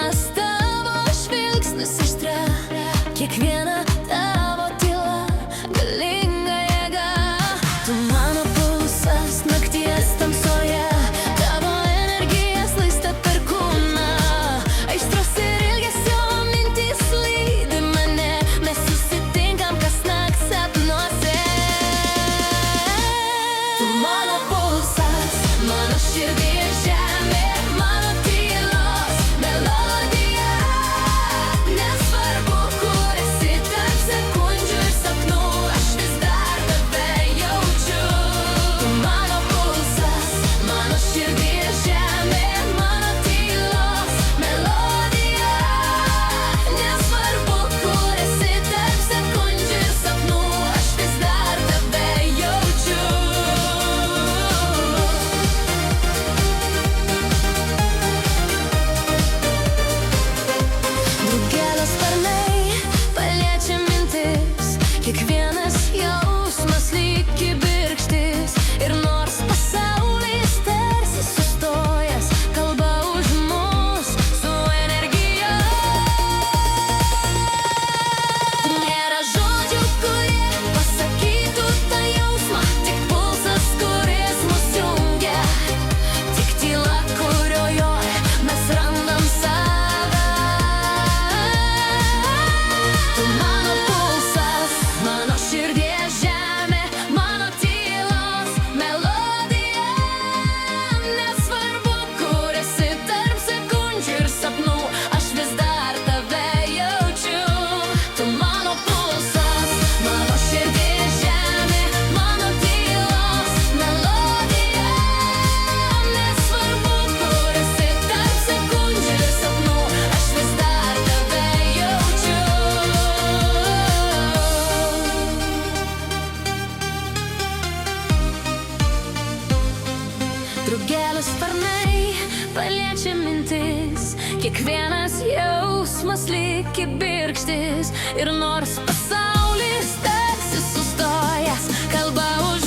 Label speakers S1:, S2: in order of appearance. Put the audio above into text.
S1: kiekvienas tavo žvilgsnis aštra, kiekviena tavo tyla galinga jėga. Tu mano pulsas nakties tamsoje, tavo energija slaista per kūną. Aistros ir ilgesio mintys lydi mane, mes susitinkam kasnakt sapnuose. Tu mano pulsas, mano širdies žemė, mano tylos melodija. Nesvarbu, kur esi tarp sekundžių ir sapnų, aš vis dar tave jaučiu. Tu mano pulsas, mano širdies žemė, mano tylos melodija. Nesvarbu, kur esi tarp sekundžių ir sapnų, aš vis dar tave jaučiu. Drugelio sparnai paliečia mintis, kiekvienas jausmas lyg kibirkštis. Ir nors pasaulis tarsi sustojęs, kalba už mus su energija. Nėra žodžių, kurie pasakytų tą jausmą, tik pulsas, kuris mus jungia, tik tyla, kurioje mes randam save. Tu mano pulsas, mano širdies žemė, mano tylos melodija. Nesvarbu, kur esi tarp sekundžių ir sapnų, aš vis dar tave jaučiu. Tu mano pulsas, mano širdies žemė, mano tylos melodija. Nesvarbu, kur esi tarp sekundžių ir sapnų, aš vis dar tave jaučiu. Drugelio sparnai paliečia mintis, kiekvienas jausmas lyg kibirkštis. Ir nors pasaulis tarsi sustojęs, kalba už